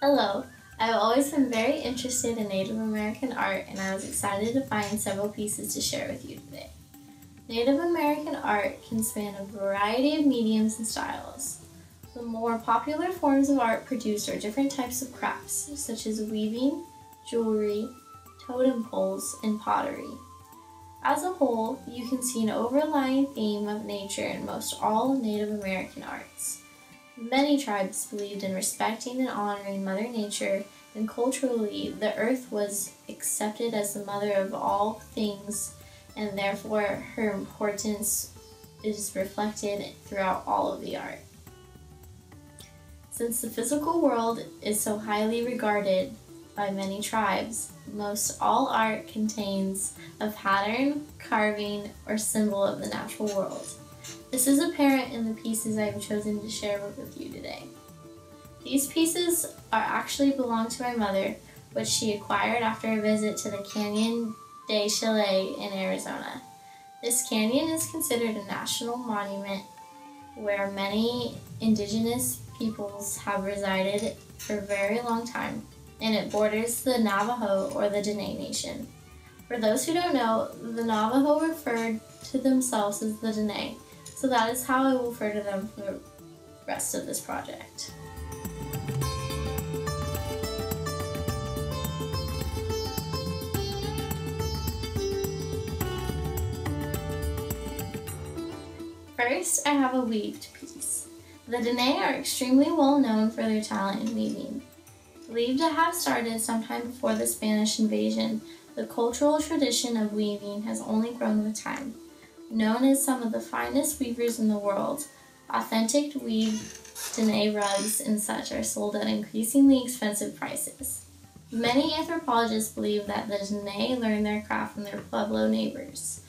Hello, I've always been very interested in Native American art and I was excited to find several pieces to share with you today. Native American art can span a variety of mediums and styles. The more popular forms of art produced are different types of crafts, such as weaving, jewelry, totem poles, and pottery. As a whole, you can see an overlying theme of nature in most all Native American arts. Many tribes believed in respecting and honoring Mother Nature, and culturally, the earth was accepted as the mother of all things, and therefore her importance is reflected throughout all of the art. Since the physical world is so highly regarded by many tribes, most all art contains a pattern, carving, or symbol of the natural world. This is apparent in the pieces I've chosen to share with you today. These pieces are actually belong to my mother, which she acquired after a visit to the Canyon de Chile in Arizona. This canyon is considered a national monument where many indigenous peoples have resided for a very long time, and it borders the Navajo or the Dene Nation. For those who don't know, the Navajo referred to themselves as the Dene, so that is how I will refer to them for the rest of this project. First, I have a weaved piece. The Dene are extremely well known for their talent in weaving. Believed to have started sometime before the Spanish invasion, the cultural tradition of weaving has only grown with time. Known as some of the finest weavers in the world, authentic weaved Dene rugs and such are sold at increasingly expensive prices. Many anthropologists believe that the Dene learned their craft from their Pueblo neighbors.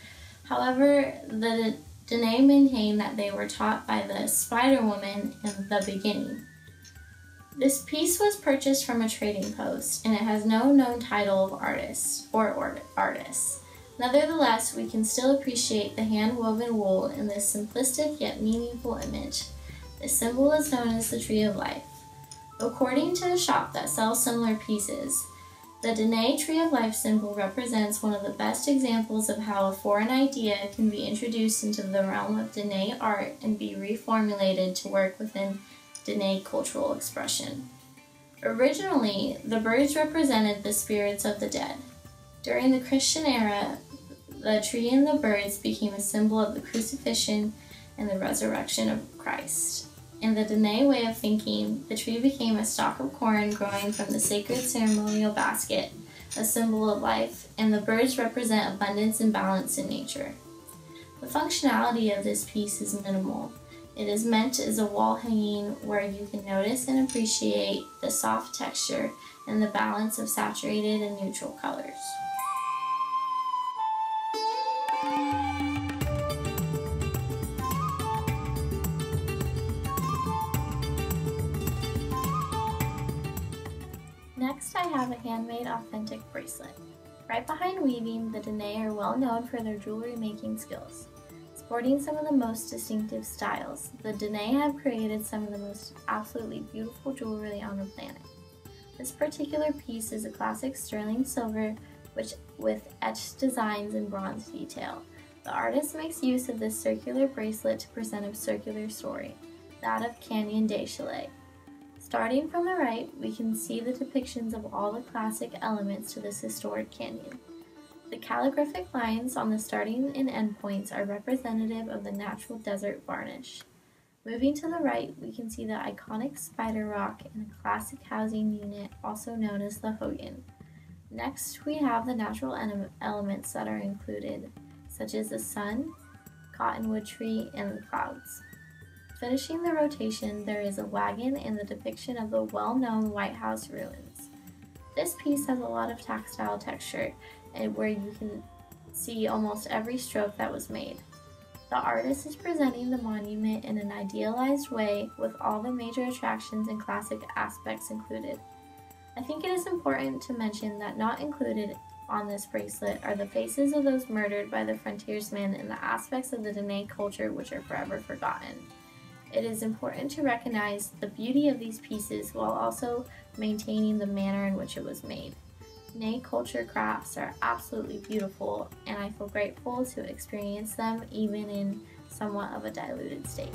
However, the Dene maintain that they were taught by the Spider Woman in the beginning. This piece was purchased from a trading post, and it has no known title of artist or artist. Nevertheless, we can still appreciate the hand-woven wool in this simplistic yet meaningful image. This symbol is known as the Tree of Life. According to a shop that sells similar pieces, the Dene Tree of Life symbol represents one of the best examples of how a foreign idea can be introduced into the realm of Dene art and be reformulated to work within Dene cultural expression. Originally, the birds represented the spirits of the dead. During the Christian era, the tree and the birds became a symbol of the crucifixion and the resurrection of Christ. In the Dene way of thinking, the tree became a stalk of corn growing from the sacred ceremonial basket, a symbol of life, and the birds represent abundance and balance in nature. The functionality of this piece is minimal. It is meant as a wall hanging where you can notice and appreciate the soft texture and the balance of saturated and neutral colors. Next, I have a handmade authentic bracelet. Right behind weaving, the Dene are well known for their jewelry making skills. Sporting some of the most distinctive styles, the Dene have created some of the most absolutely beautiful jewelry on the planet. This particular piece is a classic sterling silver with etched designs in bronze detail. The artist makes use of this circular bracelet to present a circular story, that of Canyon de Chile. Starting from the right, we can see the depictions of all the classic elements to this historic canyon. The calligraphic lines on the starting and end points are representative of the natural desert varnish. Moving to the right, we can see the iconic spider rock and a classic housing unit, also known as the Hogan. Next, we have the natural elements that are included, such as the sun, cottonwood tree, and the clouds. Finishing the rotation, there is a wagon and the depiction of the well-known White House ruins. This piece has a lot of tactile texture, where you can see almost every stroke that was made. The artist is presenting the monument in an idealized way with all the major attractions and classic aspects included. I think it is important to mention that not included on this bracelet are the faces of those murdered by the frontiersmen and the aspects of the Dene culture which are forever forgotten. It is important to recognize the beauty of these pieces while also maintaining the manner in which it was made. Diné culture crafts are absolutely beautiful, and I feel grateful to experience them even in somewhat of a diluted state.